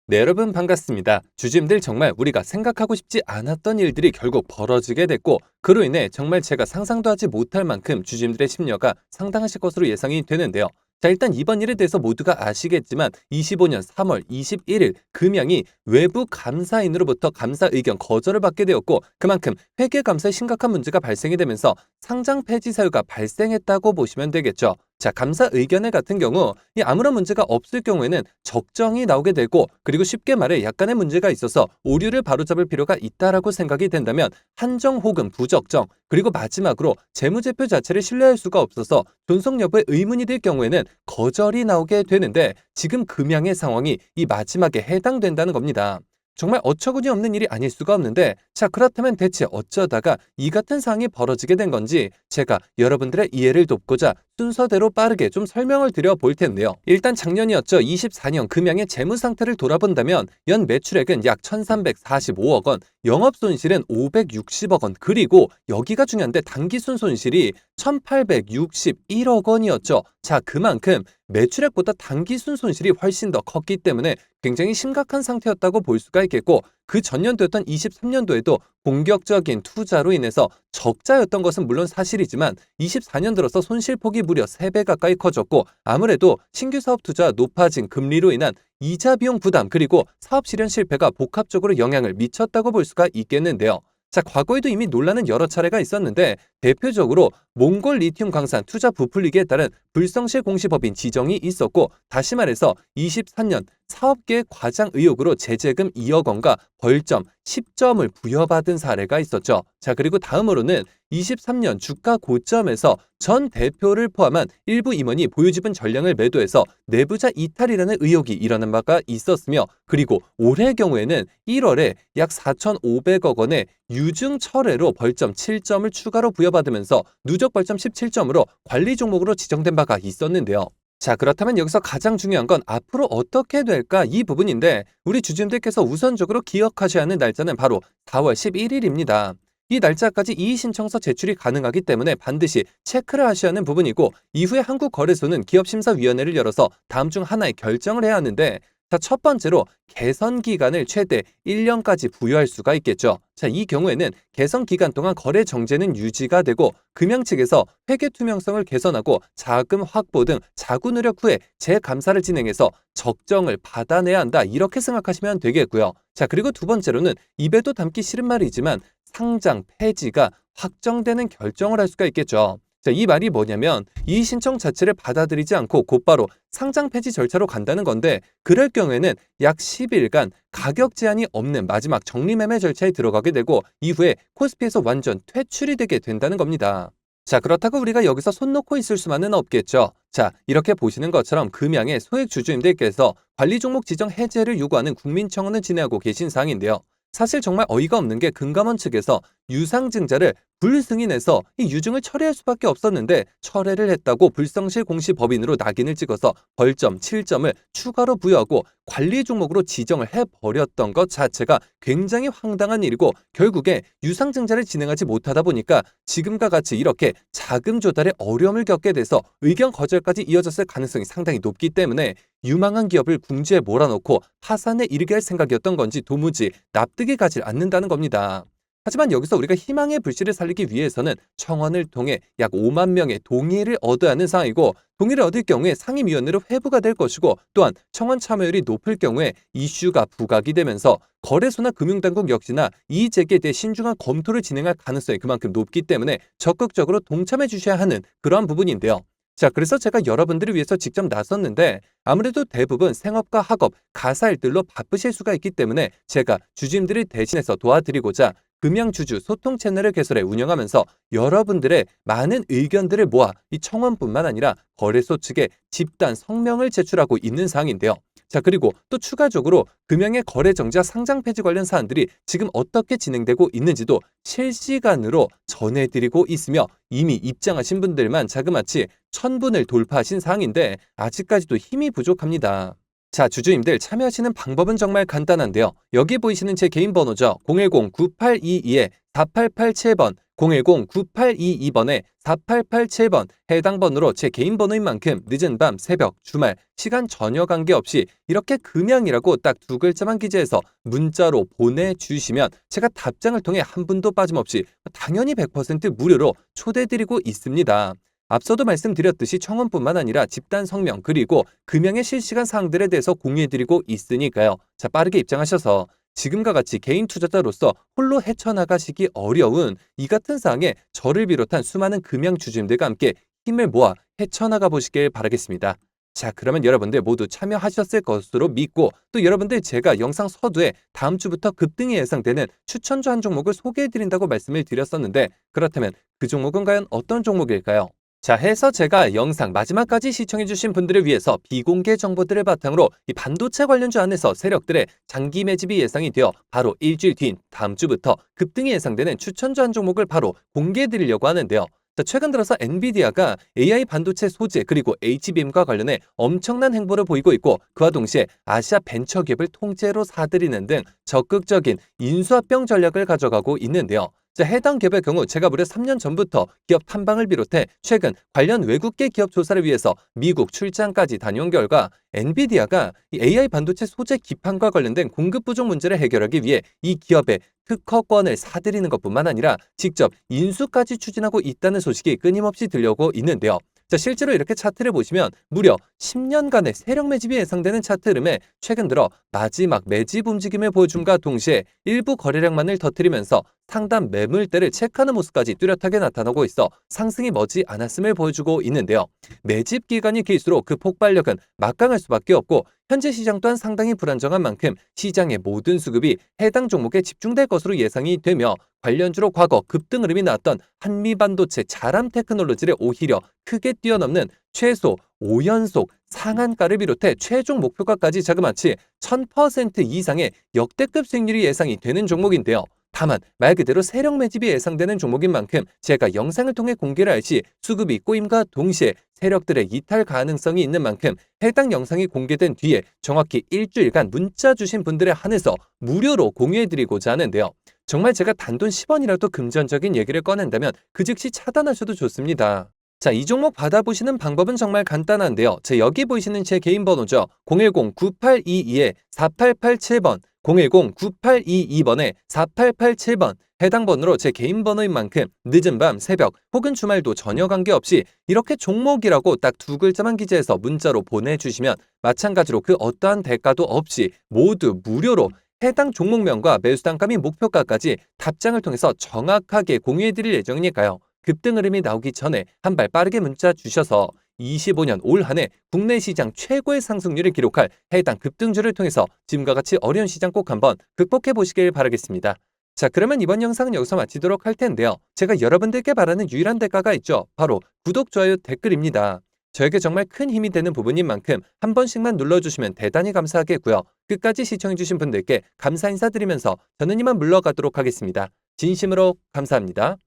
네, 여러분 반갑습니다. 주주님들 정말 우리가 생각하고 싶지 않았던 일들이 결국 벌어지게 됐고 그로 인해 정말 제가 상상도 하지 못할 만큼 주주님들의 심려가 상당하실 것으로 예상이 되는데요. 자, 일단 이번 일에 대해서 모두가 아시겠지만 25년 3월 21일 금양이 외부 감사인으로부터 감사 의견 거절을 받게 되었고 그만큼 회계감사에 심각한 문제가 발생이 되면서 상장 폐지 사유가 발생했다고 보시면 되겠죠. 자, 감사 의견회 같은 경우 이 아무런 문제가 없을 경우에는 적정이 나오게 되고 그리고 쉽게 말해 약간의 문제가 있어서 오류를 바로잡을 필요가 있다라고 생각이 된다면 한정 혹은 부적정 그리고 마지막으로 재무제표 자체를 신뢰할 수가 없어서 존속 여부에 의문이 들 경우에는 거절이 나오게 되는데 지금 금양의 상황이 이 마지막에 해당된다는 겁니다. 정말 어처구니 없는 일이 아닐 수가 없는데 자 그렇다면 대체 어쩌다가 이 같은 상황이 벌어지게 된 건지 제가 여러분들의 이해를 돕고자 순서대로 빠르게 좀 설명을 드려 볼 텐데요. 일단 작년이었죠. 24년 금양의 재무 상태를 돌아본다면 연 매출액은 약 1345억 원, 영업 손실은 560억 원, 그리고 여기가 중요한데 당기순 손실이 1861억 원이었죠. 자, 그만큼 매출액보다 당기순 손실이 훨씬 더 컸기 때문에 굉장히 심각한 상태였다고 볼 수가 있겠고 그 전년도였던 23년도에도 공격적인 투자로 인해서 적자였던 것은 물론 사실이지만 24년 들어서 손실폭이 무려 3배 가까이 커졌고 아무래도 신규 사업 투자 높아진 금리로 인한 이자 비용 부담 그리고 사업 실현 실패가 복합적으로 영향을 미쳤다고 볼 수가 있겠는데요. 자, 과거에도 이미 논란은 여러 차례가 있었는데 대표적으로 몽골 리튬 광산 투자 부풀리기에 따른 불성실 공시법인 지정이 있었고 다시 말해서 23년 사업계획 과장 의혹으로 제재금 2억 원과 벌점 10점을 부여받은 사례가 있었죠. 자, 그리고 다음으로는 23년 주가 고점에서 전 대표를 포함한 일부 임원이 보유지분 전량을 매도해서 내부자 이탈이라는 의혹이 일어난 바가 있었으며 그리고 올해 경우에는 1월에 약 4,500억 원의 유증 철회로 벌점 7점을 추가로 부여받으면서 누적 벌점 17점으로 관리 종목으로 지정된 바가 있었는데요. 자, 그렇다면 여기서 가장 중요한 건 앞으로 어떻게 될까 이 부분인데 우리 주주님들께서 우선적으로 기억하셔야 하는 날짜는 바로 4월 11일입니다. 이 날짜까지 이의신청서 제출이 가능하기 때문에 반드시 체크를 하셔야 하는 부분이고 이후에 한국거래소는 기업심사위원회를 열어서 다음 중 하나의 결정을 해야 하는데 자, 첫 번째로 개선 기간을 최대 1년까지 부여할 수가 있겠죠. 자, 이 경우에는 개선 기간 동안 거래 정제는 유지가 되고 금양 측에서 회계 투명성을 개선하고 자금 확보 등 자구 노력 후에 재감사를 진행해서 적정을 받아내야 한다. 이렇게 생각하시면 되겠고요. 자, 그리고 두 번째로는 입에도 담기 싫은 말이지만 상장 폐지가 확정되는 결정을 할 수가 있겠죠. 자, 이 말이 뭐냐면 이 신청 자체를 받아들이지 않고 곧바로 상장 폐지 절차로 간다는 건데 그럴 경우에는 약 10일간 가격 제한이 없는 마지막 정리매매 절차에 들어가게 되고 이후에 코스피에서 완전 퇴출이 되게 된다는 겁니다. 자, 그렇다고 우리가 여기서 손 놓고 있을 수만은 없겠죠. 자, 이렇게 보시는 것처럼 금양의 소액 주주님들께서 관리 종목 지정 해제를 요구하는 국민청원을 진행하고 계신 사항인데요. 사실 정말 어이가 없는 게 금감원 측에서 유상증자를 불승인해서 이 유증을 철회할 수밖에 없었는데 철회를 했다고 불성실 공시 법인으로 낙인을 찍어서 벌점 7점을 추가로 부여하고 관리 종목으로 지정을 해버렸던 것 자체가 굉장히 황당한 일이고 결국에 유상증자를 진행하지 못하다 보니까 지금과 같이 이렇게 자금 조달에 어려움을 겪게 돼서 의견 거절까지 이어졌을 가능성이 상당히 높기 때문에 유망한 기업을 궁지에 몰아넣고 파산에 이르게 할 생각이었던 건지 도무지 납득이 가지 않는다는 겁니다. 하지만 여기서 우리가 희망의 불씨를 살리기 위해서는 청원을 통해 약 5만 명의 동의를 얻어야 하는 상황이고 동의를 얻을 경우에 상임위원회로 회부가 될 것이고 또한 청원 참여율이 높을 경우에 이슈가 부각이 되면서 거래소나 금융당국 역시나 이의 제기에 대해 신중한 검토를 진행할 가능성이 그만큼 높기 때문에 적극적으로 동참해 주셔야 하는 그러한 부분인데요. 자, 그래서 제가 여러분들을 위해서 직접 나섰는데 아무래도 대부분 생업과 학업, 가사일들로 바쁘실 수가 있기 때문에 제가 주주님들을 대신해서 도와드리고자 금양주주 소통 채널을 개설해 운영하면서 여러분들의 많은 의견들을 모아 이 청원뿐만 아니라 거래소 측에 집단 성명을 제출하고 있는 사항인데요. 자, 그리고 또 추가적으로 금양의 거래 정지와 상장 폐지 관련 사안들이 지금 어떻게 진행되고 있는지도 실시간으로 전해드리고 있으며 이미 입장하신 분들만 자그마치 1000분을 돌파하신 사항인데 아직까지도 힘이 부족합니다. 자, 주주님들 참여하시는 방법은 정말 간단한데요. 여기 보이시는 제 개인 번호죠. 010-9822-4887번 010-9822번에 4887번 해당 번호로 제 개인 번호인 만큼 늦은 밤, 새벽, 주말, 시간 전혀 관계없이 이렇게 금양이라고 딱 두 글자만 기재해서 문자로 보내주시면 제가 답장을 통해 한 분도 빠짐없이 당연히 100% 무료로 초대드리고 있습니다. 앞서도 말씀드렸듯이 청원뿐만 아니라 집단 성명 그리고 금양의 실시간 사항들에 대해서 공유해드리고 있으니까요. 자, 빠르게 입장하셔서 지금과 같이 개인 투자자로서 홀로 헤쳐나가시기 어려운 이 같은 상황에 저를 비롯한 수많은 금양 주주님들과 함께 힘을 모아 헤쳐나가 보시길 바라겠습니다. 자, 그러면 여러분들 모두 참여하셨을 것으로 믿고 또 여러분들 제가 영상 서두에 다음 주부터 급등이 예상되는 추천주 한 종목을 소개해드린다고 말씀을 드렸었는데 그렇다면 그 종목은 과연 어떤 종목일까요? 자, 해서 제가 영상 마지막까지 시청해주신 분들을 위해서 비공개 정보들을 바탕으로 이 반도체 관련주 안에서 세력들의 장기 매집이 예상이 되어 바로 일주일 뒤인 다음 주부터 급등이 예상되는 추천주 한 종목을 바로 공개해드리려고 하는데요. 자, 최근 들어서 엔비디아가 AI 반도체 소재 그리고 HBM과 관련해 엄청난 행보를 보이고 있고 그와 동시에 아시아 벤처기업을 통째로 사들이는 등 적극적인 인수합병 전략을 가져가고 있는데요. 자, 해당 기업의 경우 제가 무려 3년 전부터 기업 탐방을 비롯해 최근 관련 외국계 기업 조사를 위해서 미국 출장까지 다녀온 결과 엔비디아가 이 AI 반도체 소재 기판과 관련된 공급 부족 문제를 해결하기 위해 이 기업의 특허권을 사들이는 것뿐만 아니라 직접 인수까지 추진하고 있다는 소식이 끊임없이 들려오고 있는데요. 자, 실제로 이렇게 차트를 보시면 무려 10년간의 세력 매집이 예상되는 차트 흐름에 최근 들어 마지막 매집 움직임을 보여줌과 동시에 일부 거래량만을 터뜨리면서 상단 매물대를 체크하는 모습까지 뚜렷하게 나타나고 있어 상승이 머지 않았음을 보여주고 있는데요. 매집 기간이 길수록 그 폭발력은 막강할 수밖에 없고 현재 시장 또한 상당히 불안정한 만큼 시장의 모든 수급이 해당 종목에 집중될 것으로 예상이 되며 관련주로 과거 급등 흐름이 나왔던 한미반도체 자람 테크놀로지를 오히려 크게 뛰어넘는 최소 5연속 상한가를 비롯해 최종 목표가까지 자그마치 1000% 이상의 역대급 수익률이 예상이 되는 종목인데요. 다만 말 그대로 세력 매집이 예상되는 종목인 만큼 제가 영상을 통해 공개를 할 시 수급이 꼬임과 동시에 세력들의 이탈 가능성이 있는 만큼 해당 영상이 공개된 뒤에 정확히 일주일간 문자 주신 분들에 한해서 무료로 공유해드리고자 하는데요. 정말 제가 단돈 10원이라도 금전적인 얘기를 꺼낸다면 그 즉시 차단하셔도 좋습니다. 자, 이 종목 받아보시는 방법은 정말 간단한데요. 여기 보이시는 제 개인 번호죠. 010-9822-4887번 010-9822번에 4887번 해당 번호로 제 개인 번호인 만큼 늦은 밤, 새벽 혹은 주말도 전혀 관계없이 이렇게 종목이라고 딱 두 글자만 기재해서 문자로 보내주시면 마찬가지로 그 어떠한 대가도 없이 모두 무료로 해당 종목명과 매수 단가 및 목표가까지 답장을 통해서 정확하게 공유해드릴 예정이니까요. 급등 흐름이 나오기 전에 한 발 빠르게 문자 주셔서 25년 올 한 해 국내 시장 최고의 상승률을 기록할 해당 급등주를 통해서 지금과 같이 어려운 시장 꼭 한번 극복해 보시길 바라겠습니다. 자, 그러면 이번 영상은 여기서 마치도록 할 텐데요. 제가 여러분들께 바라는 유일한 대가가 있죠. 바로 구독, 좋아요, 댓글입니다. 저에게 정말 큰 힘이 되는 부분인 만큼 한 번씩만 눌러주시면 대단히 감사하겠고요. 끝까지 시청해주신 분들께 감사 인사드리면서 저는 이만 물러가도록 하겠습니다. 진심으로 감사합니다.